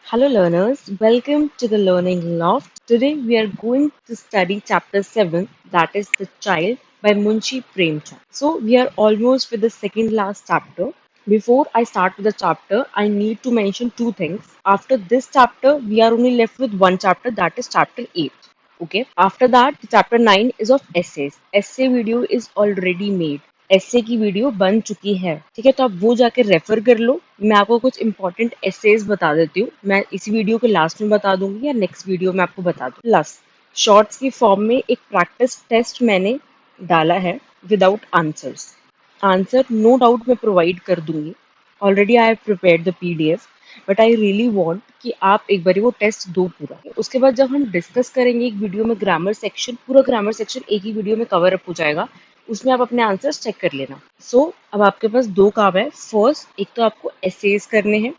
Hello, learners. Welcome to the Learning Loft. Today we are going to study chapter 7, that is The Child by Munshi Premchand. So, we are almost with the second last chapter. Before I start with the chapter, I need to mention two things. After this chapter, we are only left with one chapter, that is chapter 8. Okay. After that, chapter 9 is of essays. Essay video is already made. एसे की video बन चुकी है। ठीक है, तो आप वो जाके रेफर कर लो। मैं आपको कुछ इंपॉर्टेंट एसेज बता देती हूँ। मैं इसी वीडियो के लास्ट में बता दूंगी या नेक्स्ट वीडियो में आपको बता दूँ। प्लस शॉर्ट्स की फॉर्म में एक प्रैक्टिस टेस्ट मैंने डाला है without answers. Answer no doubt मैं प्रोवाइड कर दूंगी। Already I have prepared the PDF, but I really want कि आप एक बार वो टेस्ट दो पूरा। उसके बाद जब हम डिस्कस करेंगे एक वीडियो में ग्रामर सेक्शन, पूरा ग्रामर सेक्शन एक ही वीडियो में कवर अप हो जाएगा। उसमें आप अपने आंसर्स चेक कर लेना। अब आपके पास दो काम है। फर्स्ट, एक तो आपको एसेज करने हैं।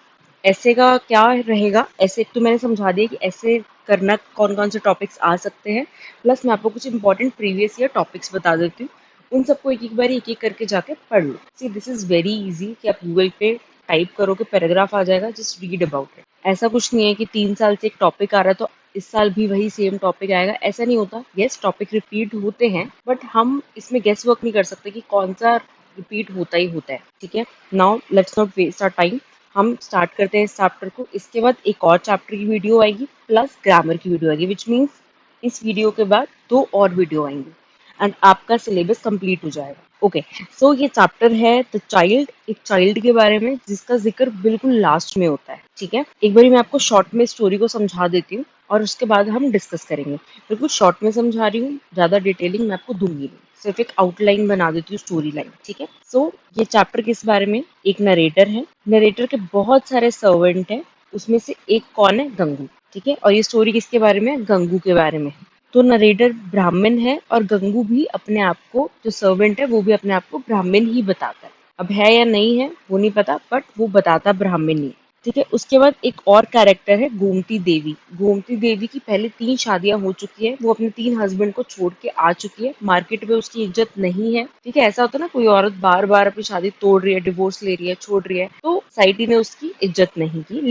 ऐसे का क्या रहेगा, ऐसे एक तो मैंने समझा दिया कि ऐसे करना कौन कौन से टॉपिक्स आ सकते हैं। प्लस मैं आपको कुछ इंपॉर्टेंट प्रीवियस ईयर टॉपिक्स बता देती हूँ। उन सबको एक एक बार एक एक करके जाके पढ़ लो। See this is very easy कि आप गूगल पे टाइप करोगे, पैराग्राफ आ जाएगा, जस्ट रीड अबाउट इट। ऐसा कुछ नहीं है कि 3 साल से एक टॉपिक आ रहा है तो इस साल भी वही सेम टॉपिक आएगा, ऐसा नहीं होता। यस, टॉपिक रिपीट होते हैं, बट हम इसमें गेस वर्क नहीं कर सकते कि कौन सा रिपीट होता ही होता है। ठीक है, now let's not waste our time. हम स्टार्ट करते हैं इस चैप्टर को। इसके बाद एक और चैप्टर की वीडियो आएगी, प्लस ग्रामर की वीडियो आएगी, विच मीन्स इस वीडियो के बाद दो और वीडियो आएंगी एंड आपका सिलेबस कंप्लीट हो जाएगा। ओके, सो ये चैप्टर है द चाइल्ड, एक चाइल्ड के बारे में जिसका जिक्र बिल्कुल लास्ट में होता है। ठीक है, एक बार मैं आपको शॉर्ट में स्टोरी को समझा देती हूँ और उसके बाद हम डिस्कस करेंगे। बिल्कुल शॉर्ट में समझा रही हूँ, ज्यादा डिटेलिंग मैं आपको दूंगी नहीं, सिर्फ एक आउटलाइन बना देती हूँ, स्टोरी लाइन। ठीक है, ये चैप्टर किस बारे में, एक नरेटर है, नरेटर के बहुत सारे सर्वेंट हैं, उसमें से एक कौन है, गंगू। ठीक है, और ये स्टोरी किसके बारे में है, गंगू के बारे में है। तो नरेटर ब्राह्मण है और गंगू भी अपने आप को, जो सर्वेंट है वो भी अपने आप को ब्राह्मण ही बताता है। अब है या नहीं है वो नहीं पता, बट वो बताता ब्राह्मण ही है। ठीक है, उसके बाद एक और कैरेक्टर है गोमती देवी। गोमती देवी की पहले 3 शादियां हो चुकी है, वो अपने 3 हस्बैंड को छोड़ के आ चुकी है। मार्केट में उसकी इज्जत नहीं है। ठीक है, ऐसा होता है ना, कोई औरत बार बार अपनी शादी तोड़ रही है, डिवोर्स ले रही है, छोड़ रही है, तो सोसाइटी ने उसकी इज्जत नहीं की।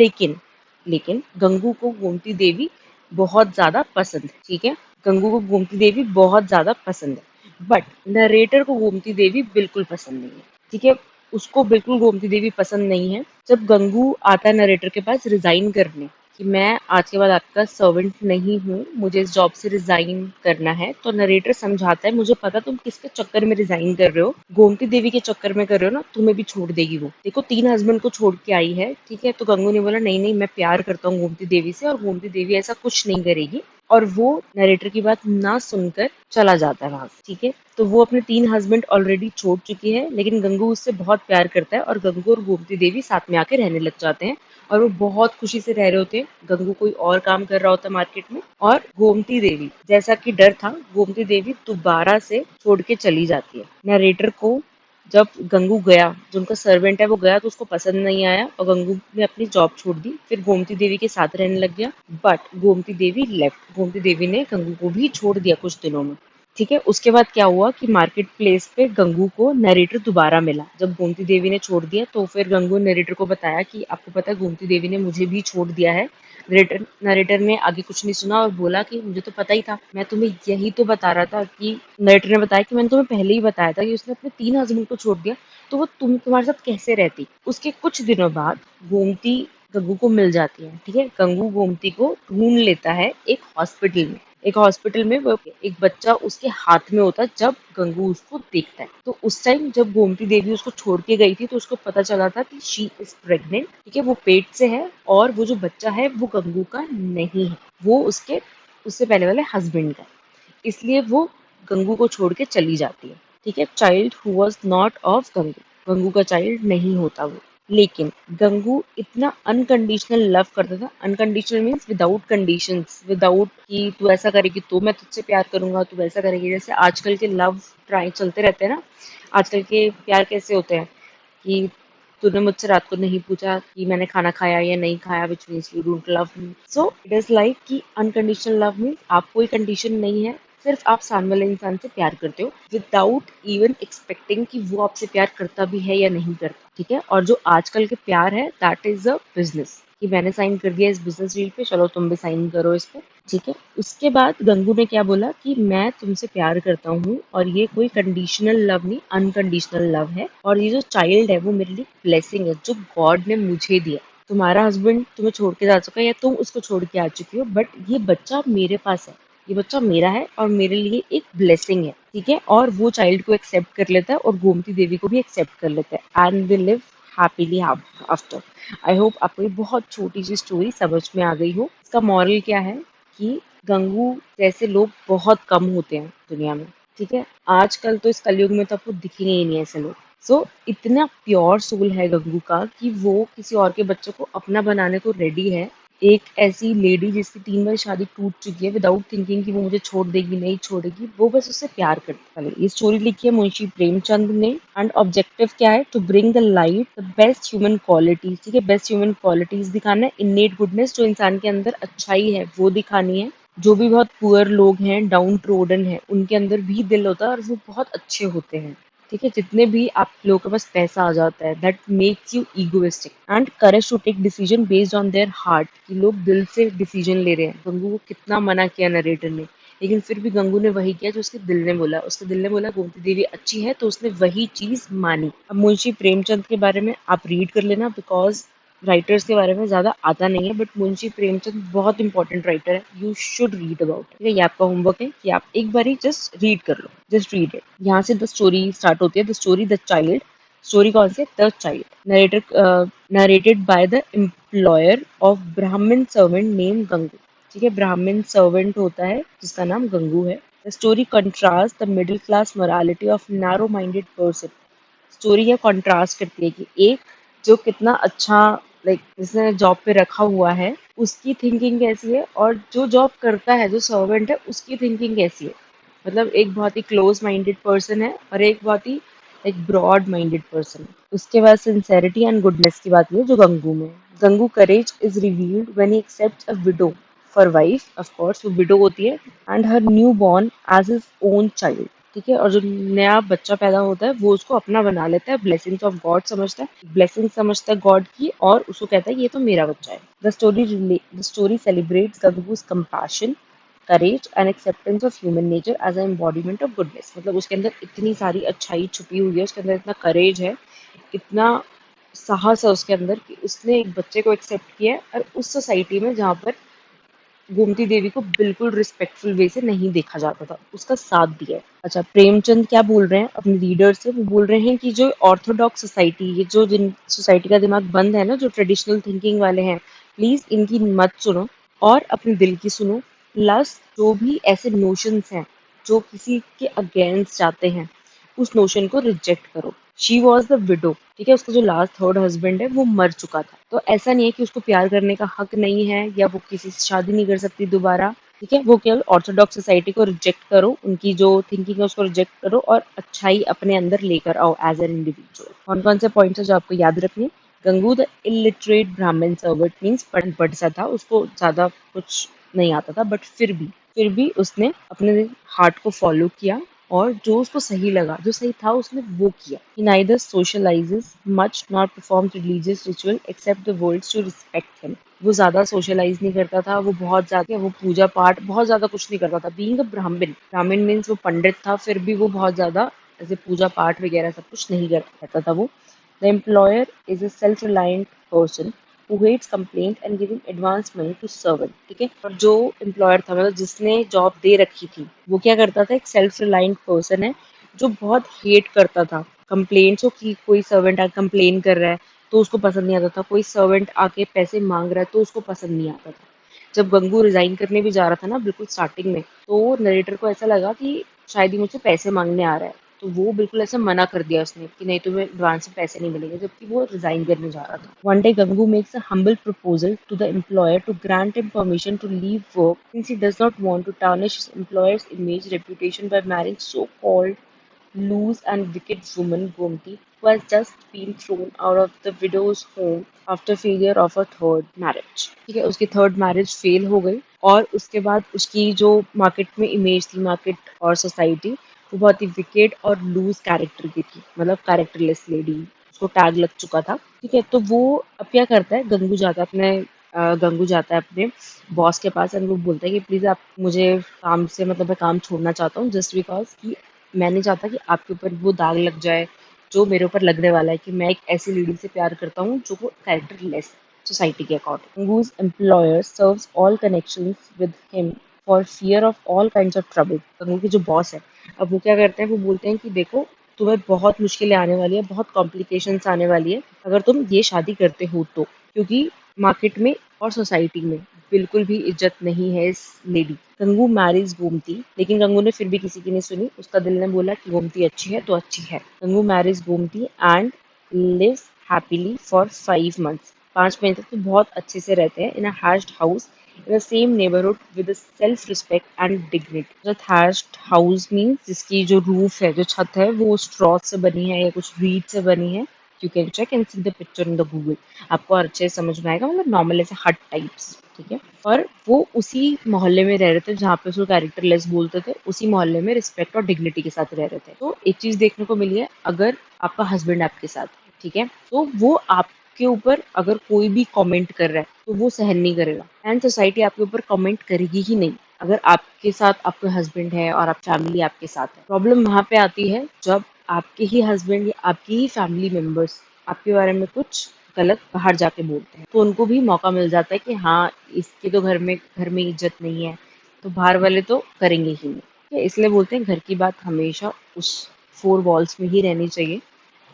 लेकिन गंगू को गोमती देवी बहुत ज्यादा पसंद है। ठीक है, गंगू को गोमती देवी बहुत ज्यादा पसंद है, बट नरेटर को गोमती देवी बिल्कुल पसंद नहीं है। ठीक है, उसको बिल्कुल गोमती देवी पसंद नहीं है। जब गंगू आता है नरेटर के पास रिजाइन करने कि मैं आज के बाद आपका सर्वेंट नहीं हूँ, मुझे इस जॉब से रिजाइन करना है, तो नरेटर समझाता है मुझे पता तुम किसके चक्कर में रिजाइन कर रहे हो, गोमती देवी के चक्कर में कर रहे हो ना, तुम्हें भी छोड़ देगी वो। देखो 3 हस्बैंड को छोड़ के आई है। ठीक है, तो गंगू ने बोला नहीं नहीं, मैं प्यार करता हूँ गोमती देवी से और गोमती देवी ऐसा कुछ नहीं करेगी, और वो नरेटर की बात ना सुनकर चला जाता है वहां से। ठीक है, तो वो अपने 3 हस्बैंड ऑलरेडी छोड़ चुकी है, लेकिन गंगू उससे बहुत प्यार करता है और गंगू और गोमती देवी साथ में आके रहने लग जाते हैं और वो बहुत खुशी से रह रहे होते हैं। गंगू कोई और काम कर रहा होता है मार्केट में, और गोमती देवी, जैसा कि डर था, गोमती देवी दोबारा से छोड़ के चली जाती है। नरेटर को जब गंगू गया, जो उनका सर्वेंट है वो गया, तो उसको पसंद नहीं आया और गंगू ने अपनी जॉब छोड़ दी, फिर गोमती देवी के साथ रहने लग गया। बट गोमती देवी लेफ्ट, गोमती देवी ने गंगू को भी छोड़ दिया कुछ दिनों में। ठीक है, उसके बाद क्या हुआ कि मार्केट प्लेस पे गंगू को नरेटर दोबारा मिला। जब गोमती देवी ने छोड़ दिया तो फिर गंगू ने नरेटर को बताया कि आपको पता है गोमती देवी ने मुझे भी छोड़ दिया है। नरेटर ने आगे कुछ नहीं सुना और बोला कि मुझे तो पता ही था, मैं तुम्हें यही तो बता रहा था कि, नरेटर ने बताया कि मैंने तुम्हें पहले ही बताया था कि उसने अपने 3 हस्बैंड को छोड़ दिया, तो वो तुम्हारे साथ कैसे रहती। उसके कुछ दिनों बाद गोमती गंगू को मिल जाती है। ठीक है, गंगू गोमती को ढूंढ लेता है एक हॉस्पिटल में। एक हॉस्पिटल में वो एक बच्चा उसके हाथ में होता है जब गंगू उसको देखता है। तो उस टाइम जब गोमती देवी उसको छोड़ के गई थी तो उसको पता चला था कि शी इज प्रेग्नेंट। ठीक है, वो पेट से है और वो जो बच्चा है वो गंगू का नहीं है, वो उसके उससे पहले वाले हस्बैंड का है। इसलिए वो गंगू को छोड़ के चली जाती है। ठीक है, child who was not of Gangu, Gangu का चाइल्ड नहीं होता वो। लेकिन गंगू इतना अनकंडीशनल लव करता था। Unconditional means without conditions, without कि तू ऐसा करेगी तो मैं तुझसे प्यार करूंगा, तू वैसा करेगी। जैसे आजकल के लव ट्राई चलते रहते हैं ना, आजकल के प्यार कैसे होते हैं कि तूने मुझसे रात को नहीं पूछा कि मैंने खाना खाया या नहीं खाया, which means you don't love me. So it is like कि अनकंडीशनल लव मीन्स आप कोई कंडीशन नहीं है, सिर्फ आप सामने वाले इंसान से प्यार करते हो विदाउट इवन एक्सपेक्टिंग कि वो आपसे प्यार करता भी है या नहीं करता। ठीक है, और जो आजकल के प्यार है दैट इज अ बिजनेस। कि मैंने साइन कर दिया इस बिजनेस डील पे, चलो तुम भी साइन करो इस पे। ठीक है। उसके बाद गंगू ने क्या बोला कि मैं तुमसे प्यार करता हूँ और ये कोई कंडीशनल लव नहीं, अनकंडीशनल लव है, और ये जो चाइल्ड है वो मेरे लिए ब्लेसिंग है जो गॉड ने मुझे दिया। तुम्हारा हस्बैंड तुम्हें छोड़ के जा चुका है या तुम उसको छोड़ के आ चुकी हो, बट ये बच्चा मेरे पास है, ये बच्चा मेरा है और मेरे लिए एक ब्लेसिंग है। ठीक है। और वो चाइल्ड को एक्सेप्ट कर लेता है और गोमती देवी को भी एक्सेप्ट कर लेता है, and they live happily after. I hope आपको ये बहुत छोटी सी स्टोरी समझ में आ गई हो। इसका मॉरल क्या है कि गंगू जैसे लोग बहुत कम होते हैं दुनिया में। ठीक है। आजकल तो इस कलयुग में तो आपको दिखेंगे ही नहीं ऐसे लोग। इतना प्योर सोल है गंगू का कि वो किसी और के बच्चों को अपना बनाने को रेडी है। एक ऐसी लेडी जिसकी 3 बार शादी टूट चुकी है, विदाउट थिंकिंग कि वो मुझे छोड़ देगी नहीं छोड़ेगी, वो बस उससे प्यार करती है। ये स्टोरी लिखी है मुंशी प्रेमचंद ने, एंड ऑब्जेक्टिव क्या है, to bring the light the best human qualities. ठीक है। बेस्ट ह्यूमन क्वालिटीज दिखाना है, इन्नेट गुडनेस जो इंसान के अंदर अच्छाई है वो दिखानी है। जो भी बहुत पुअर लोग हैं, डाउन ट्रोडन है, उनके अंदर भी दिल होता है और वो बहुत अच्छे होते हैं। ठीक है। जितने भी आप लोगों के पास पैसा आ जाता है, that makes you egoistic, and courage to take decision based on their heart, कि लोग दिल से डिसीजन ले रहे हैं। गंगू को कितना मना किया नरेटर ने, लेकिन फिर भी गंगू ने वही किया जो उसके दिल ने बोला। उसके दिल ने बोला गोमती देवी अच्छी है, तो उसने वही चीज मानी। अब मुंशी प्रेमचंद के बारे में आप रीड कर लेना, बिकॉज राइटर्स के बारे में ज्यादा आता नहीं है, बट मुंशी प्रेमचंद बहुत इंपॉर्टेंट राइटर है, यू शुड रीड अबाउट। ठीक है। ये आपका होमवर्क है कि आप एक बार ही जस्ट रीड कर लो, जस्ट रीड इट। यहाँ से द स्टोरी स्टार्ट होती है, the story the child. Story कौन सी है? The child. Narrator narrated by the employer of ब्राह्मण सर्वेंट नेम गंगू। ठीक है। ब्राह्मण सर्वेंट होता है जिसका नाम गंगू है। The story contrast the middle class morality of narrow minded person. Story ये कॉन्ट्रास्ट करती है कि एक जो कितना अच्छा, लाइक जिसने जॉब पे रखा हुआ है, उसकी थिंकिंग कैसी है, और जो जॉब करता है, जो सर्वेंट है, उसकी थिंकिंग कैसी है। मतलब एक बहुत ही क्लोज माइंडेड पर्सन है और एक बहुत ही एक ब्रॉड माइंडेड पर्सन। उसके बाद सिंसेरिटी एंड गुडनेस की बात हुई जो गंगू में। Gangu courage is revealed when he accepts a widow for wife, of course वो विडो होती है, and her new born as his own child. ठीक है। और जो नया बच्चा पैदा होता है वो उसको अपना बना लेता है, ब्लेसिंग्स ऑफ गॉड समझता है, ब्लेसिंग समझता है गॉड की, और उसको कहता है ये तो मेरा बच्चा है। The story celebrates Gangu's compassion, courage and acceptance of human nature as an embodiment of goodness. मतलब उसके अंदर इतनी सारी अच्छाई छुपी हुई है, उसके अंदर इतना करेज है, इतना साहस है उसके अंदर कि उसने एक बच्चे को एक्सेप्ट किया है, और उस सोसाइटी में जहाँ पर गोमती देवी को बिल्कुल रिस्पेक्टफुल वे से नहीं देखा जाता था, उसका साथ दिया है। अच्छा, प्रेमचंद क्या बोल रहे हैं अपने रीडर से? वो बोल रहे हैं कि जो ऑर्थोडॉक्स सोसाइटी, ये जो जिन सोसाइटी का दिमाग बंद है ना, जो ट्रेडिशनल थिंकिंग वाले हैं, प्लीज इनकी मत सुनो और अपने दिल की सुनो। प्लस जो भी ऐसे नोशंस हैं जो किसी के अगेंस्ट जाते हैं, उस नोशन को रिजेक्ट करो। She was the widow. ठीक है। उसका जो लास्ट थर्ड हस्बैंड है वो मर चुका था, तो ऐसा नहीं है कि उसको प्यार करने का हक नहीं है या वो किसी से शादी नहीं कर सकती दोबारा। ठीक है। वो केवल ऑर्थोडॉक्स सोसाइटी को रिजेक्ट करो, उनकी जो थिंकिंग है उसको रिजेक्ट करो और अच्छाई अपने अंदर लेकर आओ एज एन इंडिविजुअल। कौन कौन से पॉइंट्स है जो आपको याद रखने? गंगू द इलिटरेट ब्राह्मण सर्वेंट मीन्स पढ़ सा था, उसको ज्यादा कुछ नहीं आता था, बट फिर भी उसने अपने हार्ट को फॉलो किया और जो उसको सही लगा, जो सही था, उसने वो किया। He neither socializes much nor performs religious ritual except the world to respect him. वो ज्यादा सोशलाइज नहीं करता था, वो बहुत ज्यादा वो पूजा पाठ बहुत ज्यादा कुछ नहीं करता था। बीइंग अ ब्राह्मण, ब्राह्मण मीन्स वो पंडित था, फिर भी वो बहुत ज्यादा ऐसे पूजा पाठ वगैरह सब कुछ नहीं करता था वो। The employer is a self-reliant person who hates complaint and giving advance money to servant। ठीक है। और जो एम्प्लॉयर था, मतलब जिसने जॉब दे रखी थी, वो क्या करता था? एक सेल्फ रिलायंट पर्सन है जो बहुत हेट करता था कंप्लेंट्स हो, कि कोई सर्वेंट आके कंप्लेन कर रहा है तो उसको पसंद नहीं आता था, कोई सर्वेंट आके पैसे मांग रहा है तो उसको पसंद नहीं आता था। जब गंगू रिजाइन करने भी जा रहा था ना, बिल्कुल स्टार्टिंग में, तो नरेटर को ऐसा लगा कि शायद ही मुझसे पैसे मांगने आ रहा है, तो वो बिल्कुल ऐसा मना कर दिया उसने कि नहीं, तुम्हें एडवांस से पैसे नहीं मिलेंगे, जबकि वो रिजाइन करने जा रहा था। One day Gangu makes a humble proposal to the employer to grant him permission to leave work since he does not want to tarnish his employer's image reputation by marrying so called loose and wicked woman Gomti, who has just been thrown out of the widow's home after failure of her third marriage। ठीक है। उसकी third marriage fail हो गई और उसके बाद उसकी जो मार्केट में इमेज थी, मार्केट और सोसाइटी, वो बहुत ही विकेड और लूज कैरेक्टर की थी, मतलब कैरेक्टरलेस लेडी उसको टैग लग चुका था। ठीक है, तो वो अब क्या करता है, गंगू जाता है अपने बॉस के पास एंड वो बोलता है कि प्लीज आप मुझे काम से, मतलब मैं काम छोड़ना चाहता हूँ जस्ट बिकॉज कि मैं नहीं चाहता कि आपके ऊपर वो दाग लग जाए जो मेरे ऊपर लगने वाला है, कि मैं एक ऐसी लेडी से प्यार करता हूँ जो वो कैरेक्टरलेस सोसाइटी के according. Gangu's employer serves all connections with him for fear of all kinds of trouble. Gangu के जो बॉस है, अब वो क्या करते हैं, वो बोलते हैं कि देखो तुम्हें बहुत मुश्किलें आने वाली है, बहुत कॉम्प्लिकेशंस आने वाली है अगर तुम ये शादी करते हो तो, क्योंकि मार्केट में और सोसाइटी में बिल्कुल भी इज्जत नहीं है इस लेडी। गंगू मैरिज गोमती, लेकिन गंगू ने फिर भी किसी की नहीं सुनी, उसका दिल ने बोला कि गोमती अच्छी है तो अच्छी है। Gangu marriage Gomti and lives happily for 5 months. 5 महीने तक तो बहुत अच्छे से रहते हैं in a hushed house in the same neighborhood with a self-respect and dignity. जो thatched house means जिसकी जो रूफ है, जो छत है, वो स्ट्रॉ से बनी है या कुछ रीड से बनी है। You can check and see the picture in the Google. आपको और अच्छे से समझ में आएगा, मतलब नॉर्मल ऐसे हट टाइप्स। ठीक है, और वो उसी मोहल्ले में रह रहे थे जहाँ पे उसको कैरेक्टर लेस बोलते थे, उसी मोहल्ले में रिस्पेक्ट और डिग्निटी के साथ रह रहे थे। तो एक चीज देखने को मिली है, अगर आपका हस्बैंड आपके साथ है, ठीक है, तो वो आपके ऊपर अगर कोई भी कमेंट कर रहा है तो वो सहन नहीं करेगा एंड सोसाइटी आपके ऊपर कमेंट करेगी ही नहीं। अगर आपके साथ आपका हस्बैंड है और आप फैमिली आपके साथ है, प्रॉब्लम वहां पे आती है जब आपके ही हस्बैंड या आपकी ही फैमिली मेंबर्स आपके बारे में कुछ गलत बाहर जाके बोलते हैं, तो उनको भी मौका मिल जाता है कि हाँ, इसके तो घर में इज्जत नहीं है, तो बाहर वाले तो करेंगे ही नहीं। ठीक है, इसलिए बोलते हैं घर की बात हमेशा उस 4 वॉल्स में ही रहनी चाहिए।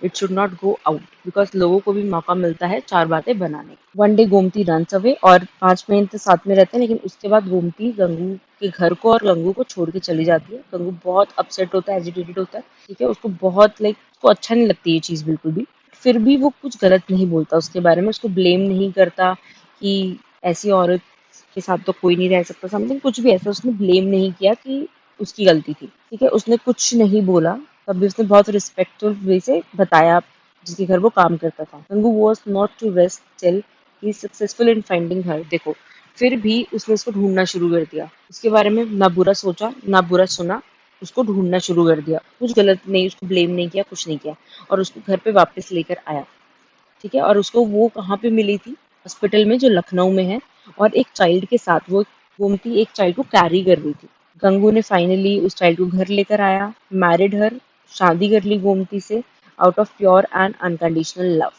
It should not go out, because लोगों को भी मौका मिलता है चार बातें बनाने का। One day Gomti runs away, और 5 महीने तो साथ में रहते हैं, लेकिन उसके बाद गोमती गंगू के घर को और गंगू को छोड़ के चली जाती है। गंगू बहुत अपसेट होता है, एजिटेटेड होता है। ठीक है, उसको बहुत लाइक, उसको अच्छा नहीं लगती ये चीज़ बिल्कुल भी। फिर भी वो कुछ गलत नहीं बोलता उसके बारे में, उसको ब्लेम नहीं करता कि ऐसी औरत के साथ तो कोई नहीं रह सकता, समथिंग कुछ भी ऐसा उसने ब्लेम नहीं किया कि उसकी गलती थी। ठीक है, उसने कुछ नहीं बोला, तब भी उसने बहुत रिस्पेक्टफुल वे से बताया जिसके घर वो काम करता था। Gangu was not to rest till he successful in finding her. देखो, फिर भी उसने उसको ढूंढना शुरू कर दिया, उसके बारे में ना बुरा सोचा ना बुरा सुना, उसको ढूंढना शुरू कर दिया, कुछ गलत नहीं, उसको ब्लेम नहीं किया, कुछ नहीं किया, और उसको घर पे वापस लेकर आया। ठीक है, और उसको वो कहाँ पे मिली थी, हॉस्पिटल में जो लखनऊ में है, और एक चाइल्ड के साथ वो गोमती एक चाइल्ड को कैरी कर रही थी। गंगू ने फाइनली उस चाइल्ड को घर लेकर आया, मैरिड हर, शादी कर ली गोमती से out of pure and unconditional love.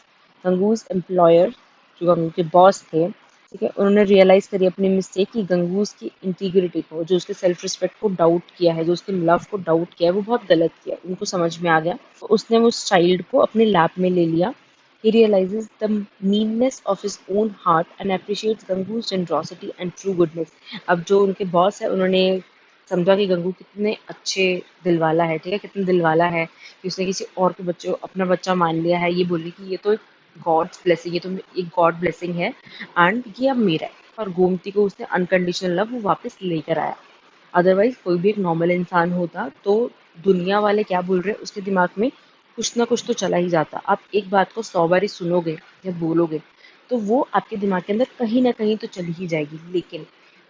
Gangu's employer, जो गंगू के बॉस थे, ठीक है, उन्होंने रियलाइज करी अपनी मिस्टेक कि गंगूज की इंटीग्रिटी को, जो उसके सेल्फ रिस्पेक्ट को डाउट किया है, जो उसके लव को डाउट किया है, वो बहुत गलत किया। उनको समझ में आ गया, तो उसने उस चाइल्ड को अपने लैप में ले लिया। He realizes the meanness of his own heart and appreciates Gangu's generosity and true goodness. अब जो उनके बॉस है, उन्होंने समझा कि गंगू कितने अच्छे दिल वाला है, ठीक है, कितना दिल वाला है कि उसने किसी और के बच्चे को अपना बच्चा मान लिया है। ये बोली कि ये तो एक गॉड्स ब्लेसिंग, ये तो एक गॉड ब्लेसिंग है एंड ये अब मेरा है। और गोमती को उसने अनकंडीशनल लव वो वापस लेकर आया। अदरवाइज कोई भी एक नॉर्मल इंसान होता तो दुनिया वाले क्या बोल रहे हैं उसके दिमाग में कुछ ना कुछ तो चला ही जाता। आप एक बात को 100 बारी सुनोगे या बोलोगे तो वो आपके दिमाग के अंदर कहीं ना कहीं तो चली ही जाएगी। लेकिन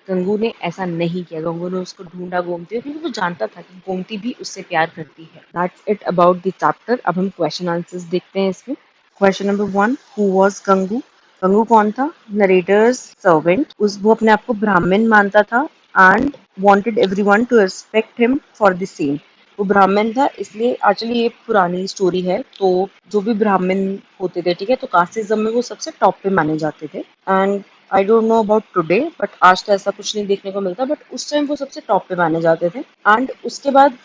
गंगू ने ऐसा नहीं किया, गंगू ने उसको ढूंढा गोमती को, क्योंकि वो जानता था कि गोमती भी उससे प्यार करती है। That's it about the chapter. अब हम क्वेश्चन आंसर्स देखते हैं इसमें। Question number 1, who was Gangu? Gangu कौन था? Narrator's servant. उस वो अपने आप को ब्राह्मण मानता था and wanted everyone to respect him for the same. वो ब्राह्मण था, इसलिए एक्चुअली ये पुरानी स्टोरी है। तो जो भी ब्राह्मण होते थे, ठीक है, तो कास्टिज्म में वो सबसे टॉप पे माने जाते थे। And I don't know about today, but आज तो ऐसा कुछ नहीं देखने को मिलता, बट उस टाइम वो सबसे टॉप पे माने जाते थे। एंड उसके बाद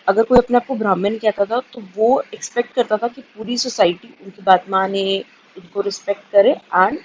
अगर कोई अपने आप को ब्राह्मण कहता था तो वो एक्सपेक्ट करता था कि पूरी सोसाइटी उनकी बात माने, उनको रिस्पेक्ट करे, एंड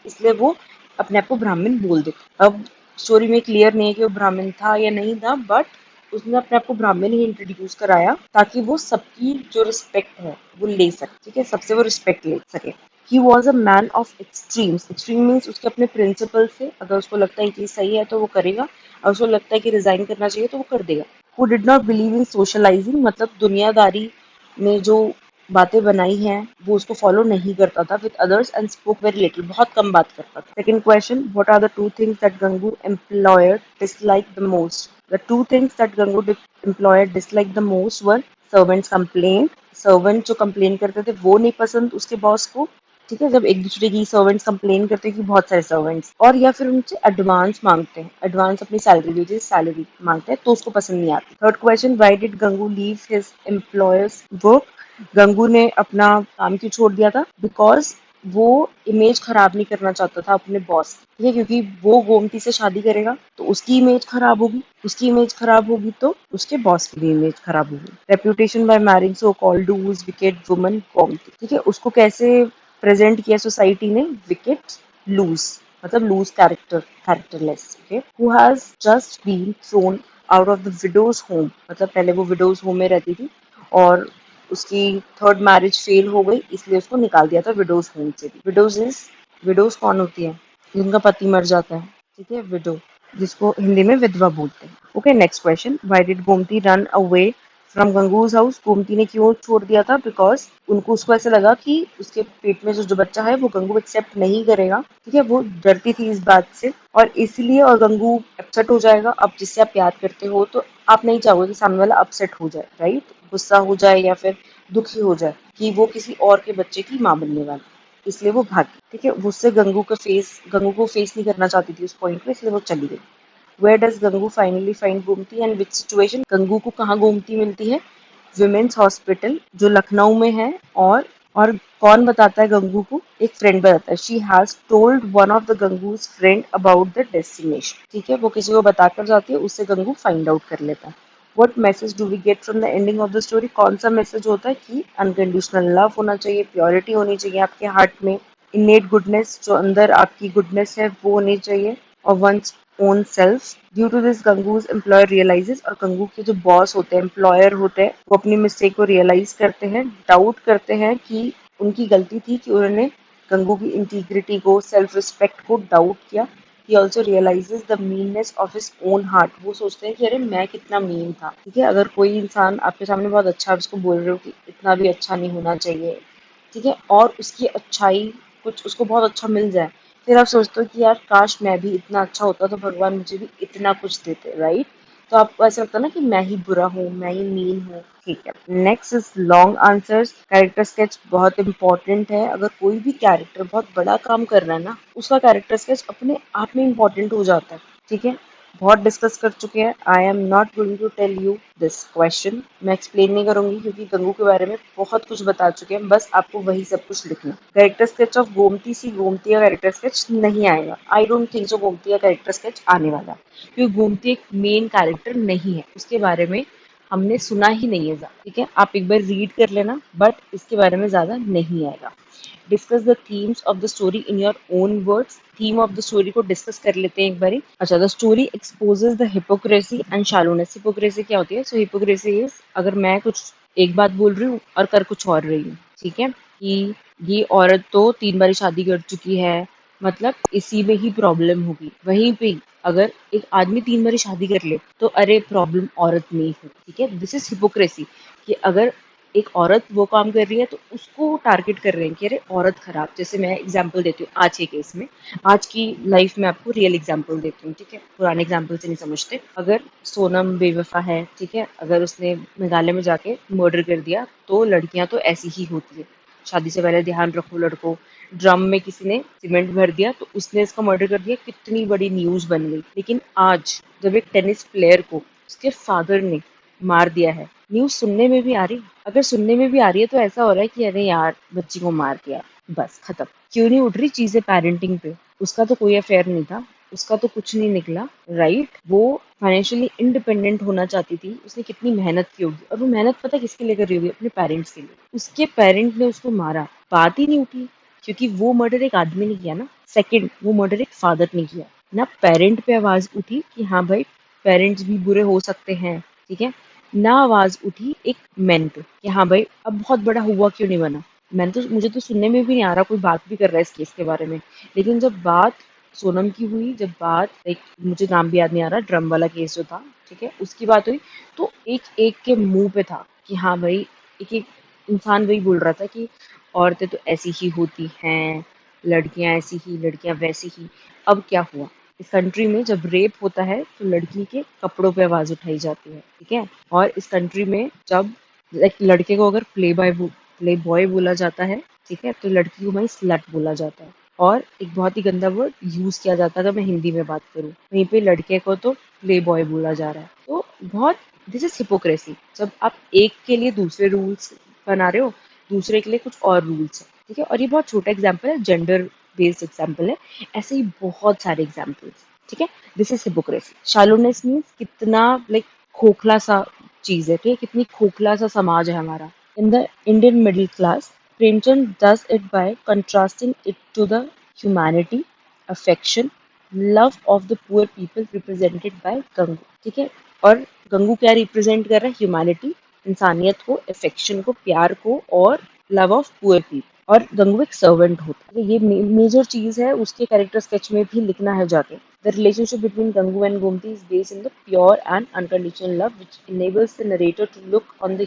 इसलिए वो अपने आप को ब्राह्मण बोल दे। अब स्टोरी में क्लियर नहीं है कि वो ब्राह्मण था या नहीं था, बट उसने अपने आप को ब्राह्मण ही इंट्रोड्यूस कराया ताकि वो सबकी जो रिस्पेक्ट है वो ले सके। ठीक है, सबसे वो रिस्पेक्ट ले सके। He was a man of extremes. Extreme means उसके अपने प्रिंसिपल से, अगर उसको लगता है कि सही है तो वो करेगा, और उसको लगता है कि रिजाइन करना चाहिए तो वो कर देगा। Who did not believe in socialising, मतलब दुनियादारी में जो बातें बनाई हैं वो उसको फॉलो नहीं करता था। With others and spoke very little, बहुत कम बात करता था। Second question, what are the two things that Gangu employer dislike the most? The two things that Gangu employer dislike the most were servants complain, servant जो complain करते थे वो नहीं पसंद उसके बॉस को, ठीक है, जब एक दूसरे की सर्वेंट्स कंप्लेन करते हैं कि बहुत सारे सर्वेंट्स, और या फिर उनसे एडवांस मांगते हैं, एडवांस अपनी सैलरी वेजेस सैलरी मांगते हैं, तो उसको पसंद नहीं आती। Third question, why did Gangu leave his employers work? Gangu ने अपना काम क्यों छोड़ दिया था? बिकॉज वो इमेज खराब नहीं करना चाहता था अपने बॉस की, ठीक है, क्योंकि वो गोमती से शादी करेगा तो उसकी इमेज खराब होगी, उसकी इमेज खराब होगी तो उसके बॉस की भी इमेज खराब होगी। Reputation by marrying so called डूज विकेट वुमन गोमती, ठीक है, उसको कैसे प्रेजेंट किया सोसाइटी ने? विकेट, लूज, मतलब loose character, characterless, okay, who has just been thrown out of the widows home, मतलब पहले वो विडोज होम में रहती थी और उसकी थर्ड मैरिज फेल हो गई इसलिए उसको निकाल दिया था विडोज होम से भी। विडोज इज, विडोज कौन होती है? जिनका पति मर जाता है, ठीक है, विडो, जिसको हिंदी में विधवा बोलते हैं। Okay, next question, why did Gomti run away from Gangu's house? Gomti ने क्यों छोड़ दिया था? बिकॉज उसको ऐसा लगा कि उसके पेट में जो बच्चा है वो गंगू एक्सेप्ट नहीं करेगा, ठीक है, वो डरती थी इस बात से और इसलिए, और गंगू अपसेट हो जाएगा। अब जिससे आप प्यार करते हो तो आप नहीं चाहोगे कि सामने वाला अपसेट हो जाए, राइट, गुस्सा हो जाए या फिर दुखी हो जाए कि वो किसी और के बच्चे की माँ बनने वाली, इसलिए वो भागी, ठीक है, वो उससे गंगू को फेस नहीं करना चाहती थी उस पॉइंट पे, इसलिए वो चली गई। Where does Gangu finally find Gomti and which situation? Gangu को कहाँ गोमती मिलती है? विमेन्स हॉस्पिटल जो लखनऊ में है, और कौन बताता है गंगू को? एक फ्रेंड बताता है। She has told one of the Gangu's friend about the destination, ठीक है, वो किसी को बताकर जाती है, उससे गंगू फाइंड आउट कर लेता है। What message do we get from the ending of the story? कौन सा मैसेज होता है कि अनकंडीशनल लव होना चाहिए, प्योरिटी होनी चाहिए आपके हार्ट में, इनेट गुडनेस, जो अंदर आपकी गुडनेस है वो होनी चाहिए, और one's own self. Due to this Gangu's employer realises, और गंगू के जो बॉस होते हैं, एम्प्लॉयर होते हैं, वो अपनी मिस्टेक को रियलाइज करते हैं, डाउट करते हैं कि उनकी गलती थी कि उन्होंने गंगू की इंटीग्रिटी को, सेल्फ रिस्पेक्ट को डाउट किया। He also realizes the meanness of his own heart. वो सोचते हैं कि अरे मैं कितना मीन था, ठीक है, अगर कोई इंसान आपके सामने बहुत अच्छा है, उसको बोल रहे हो कि इतना भी अच्छा नहीं होना चाहिए, ठीक है, और उसकी अच्छाई कुछ उसको बहुत अच्छा मिल जाए, फिर आप सोचते हो कि यार काश मैं भी इतना अच्छा होता तो भगवान मुझे भी इतना कुछ देते, राइट, तो आपको ऐसा लगता है ना कि मैं ही बुरा हूँ, मैं ही मीन हूँ, ठीक है। Next is long answers. Character sketch बहुत इंपॉर्टेंट है, अगर कोई भी कैरेक्टर बहुत बड़ा काम कर रहा है ना, उसका कैरेक्टर स्केच अपने आप में इंपॉर्टेंट हो जाता है, ठीक है। बहुत डिस्कस कर चुके हैं, I am not going to tell you this question, मैं एक्सप्लेन नहीं करूंगी क्योंकि गंगू के बारे में बहुत कुछ बता चुके हैं, बस आपको वही सब कुछ लिखना। कैरेक्टर स्केच ऑफ गोमती, सी गोमती का कैरेक्टर स्केच नहीं आएगा, I don't think so Gomti का कैरेक्टर स्केच आने वाला, क्योंकि गोमती एक मेन कैरेक्टर नहीं है, उसके बारे में हमने सुना ही नहीं है ज्यादा, ठीक है, आप एक बार रीड कर लेना, बट इसके बारे में ज्यादा नहीं आएगा। Discuss the themes of the story in your own words. Theme of the story को डिस्कस कर लेते हैं एक बारी। अच्छा, the story exposes the hypocrisy and shallowness. Hypocrisy क्या होती है? सो हिपोक्रेसी इज, अगर मैं कुछ एक बात बोल रही हूँ और कर कुछ और रही हूँ, ठीक है, कि ये औरत तो 3 बार शादी कर चुकी है, मतलब इसी में ही प्रॉब्लम होगी, वहीं पे ही अगर एक आदमी 3 बार शादी कर ले तो अरे प्रॉब्लम औरत में ही हो, ठीक है, दिस इज हिपोक्रेसी, कि अगर एक औरत वो काम कर रही है तो उसको टारगेट कर रहे हैं कि अरे औरत खराब। जैसे मैं एग्जांपल देती हूँ आज के केस में, आज की लाइफ में आपको रियल एग्जांपल देती हूँ, ठीक है, पुराने एग्जांपल से नहीं समझते। अगर सोनम बेवफा है, ठीक है, अगर उसने मेघालय में जाके मर्डर कर दिया तो लड़कियां तो ऐसी ही होती है, शादी से पहले ध्यान रखो लड़कों। ड्रम में किसी ने सीमेंट भर दिया तो उसने इसका मर्डर कर दिया, कितनी बड़ी न्यूज बन गई। लेकिन आज जब एक टेनिस प्लेयर को उसके फादर ने मार दिया है, न्यूज सुनने में भी आ रही, अगर सुनने में भी आ रही है तो ऐसा हो रहा है कि अरे यार बच्ची को मार दिया, बस खत्म। क्यों नहीं उठ रही चीजें पेरेंटिंग पे? उसका तो कोई अफेयर नहीं था, उसका तो कुछ नहीं निकला, राइट, वो फाइनेंशियली इंडिपेंडेंट होना चाहती थी, उसने कितनी मेहनत की होगी, और वो मेहनत पता है किसके लिए कर रही होगी? अपने पेरेंट्स के लिए। उसके पेरेंट ने उसको मारा, बात ही नहीं उठी, क्योंकि वो मर्डर एक आदमी ने किया ना, सेकंड वो मर्डर एक फादर ने किया ना, पेरेंट पे आवाज उठी कि हाँ भाई पेरेंट्स भी बुरे हो सकते हैं, ठीक है, ना आवाज उठी एक मैन पे कि हाँ भाई अब बहुत बड़ा हुआ क्यों नहीं बना। मुझे तो सुनने में भी नहीं आ रहा कोई बात भी कर रहा है इस केस के बारे में। लेकिन जब बात सोनम की हुई, जब बात एक, मुझे नाम भी याद नहीं आ रहा, ड्रम वाला केस जो था, ठीक है, उसकी बात हुई, तो एक एक के मुंह पे था कि हाँ भाई, एक एक इंसान वही बोल रहा था कि औरतें तो ऐसी ही होती हैं, लड़कियां ऐसी ही, लड़कियां वैसी ही। अब क्या हुआ, इस कंट्री में जब रेप होता है तो लड़की के कपड़ों पे आवाज उठाई जाती है, ठीक है, और इस कंट्री में जब लाइक लड़के को अगर प्ले बॉय बोला जाता है, ठीक है, तो लड़की को वहीं स्लट बोला जाता है। और एक बहुत ही गंदा वर्ड यूज किया जाता है, अगर मैं हिंदी में बात करूँ, वहीं पे लड़के को तो प्ले बॉय बोला जा रहा है। तो बहुत, दिस इज हिपोक्रेसी, जब आप एक के लिए दूसरे रूल्स बना रहे हो, दूसरे के लिए कुछ और रूल्स है, ठीक है। और ये बहुत छोटा एग्जाम्पल है, जेंडर बेस्ड एग्जाम्पल है, ऐसे ही बहुत सारे एग्जाम्पल्स, ठीक है। This is hypocrisy. Shallowness means कितना लाइक खोखला सा चीज है, ठीक है, कितनी खोखला सा समाज है हमारा। In the Indian middle class, Premchand does it by contrasting it to the humanity, affection, love of the poor people represented by Gangu, ठीक है। और गंगू क्या रिप्रेजेंट कर रहा है? ह्यूमैनिटी, इंसानियत को, अफेक्शन को, प्यार को, और लव ऑफ पुअर पीपल। और गंगू एक सर्वेंट होता है, ये मेजर चीज है, उसके कैरेक्टर स्केच में भी लिखना है जाके। The relationship between Gangu and Gomti is based in the pure and unconditional love which enables the narrator to look on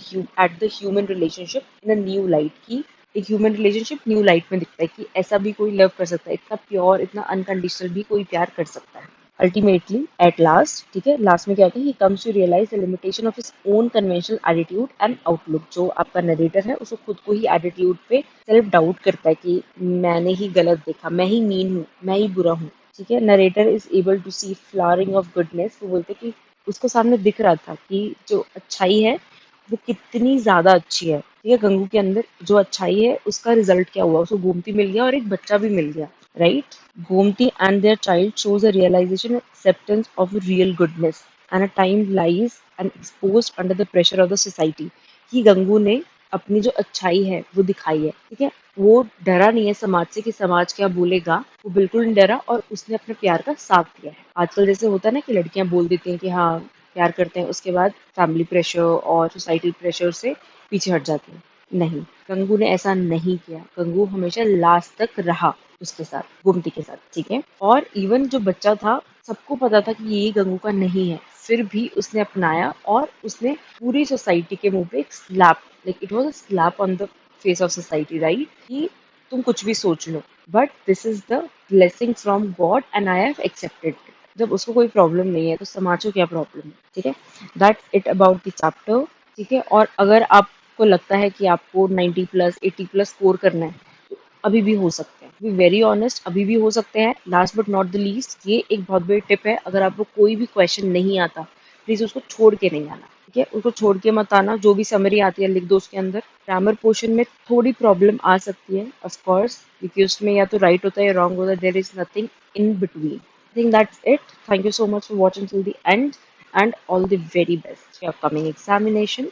at the human relationship in a new light, कि एक ह्यूमन रिलेशनशिप न्यू लाइट में दिखता है कि ऐसा भी कोई love कर सकता है, इतना प्योर, इतना अनकंडीशनल भी कोई प्यार कर सकता है। अल्टीमेटली एट लास्ट, ठीक है, लास्ट में क्या होता है, he comes to realise the limitation of his own conventional attitude and outlook. जो आपका नरेटर है, उसको खुद को ही एटीट्यूड पे सेल्फ डाउट करता है कि मैंने ही गलत देखा, मैं ही मीन हूँ, मैं ही बुरा हूँ, ठीक है। Narrator is able to see flowering of goodness, वो बोलते कि उसको सामने दिख रहा था कि जो अच्छाई है वो कितनी ज्यादा अच्छी है, ठीक है। गंगू के अंदर जो अच्छाई है, उसका रिजल्ट क्या हुआ, उसको गोमती मिल गया और एक बच्चा भी मिल गया, right. Gomti and their child shows a realization and acceptance of real goodness and a time lies and exposed under the pressure of the society, कि गंगू ने अपनी जो अच्छाई है वो दिखाई है, ठीक है। वो डरा नहीं है समाज से कि समाज क्या बोलेगा, वो बिल्कुल नहीं डरा, और उसने अपने प्यार का साथ दिया है। आजकल जैसे होता है ना कि लड़कियां बोल देती हैं कि हाँ प्यार करते हैं, उसके बाद फैमिली प्रेशर और सोसाइटी प्रेशर से पीछे हट जाती हैं। नहीं, गंगू ने ऐसा नहीं किया, गंगू हमेशा लास्ट तक रहा उसके साथ, गोमती के साथ, ठीक है। और इवन जो बच्चा था, सबको पता था कि ये गंगू का नहीं है, फिर भी उसने अपनाया, और उसने पूरी सोसाइटी के मुंह पे एक slap, like it was a slap on the face of society, right, कि तुम कुछ भी सोच लो, but this is the blessing from God and I have accepted. जब उसको कोई प्रॉब्लम नहीं है तो समाज को क्या प्रॉब्लम है, ठीक है। That's it about the chapter, ठीक है। और अगर आपको लगता है कि आपको 90+ 80+ स्कोर करना है, तो अभी भी हो सकते हैं, बी वेरी ऑनेस्ट, अभी भी हो सकते हैं। Last but not the least, ये एक बहुत बड़ी टिप है, अगर आपको कोई भी क्वेश्चन नहीं आता, प्लीज उसको छोड़ के नहीं आना, ठीक है। उसको छोड़ के मत आना, जो भी समरी आती है लिख दो उसके अंदर। ग्रामर पोर्शन में थोड़ी प्रॉब्लम आ सकती है ऑफ कोर्स, क्योंकि उसमें या तो राइट होता है या रॉन्ग होता है, there is nothing in between. I think that's it. Thank you so much for watching till the end, and all the very best for your upcoming examination.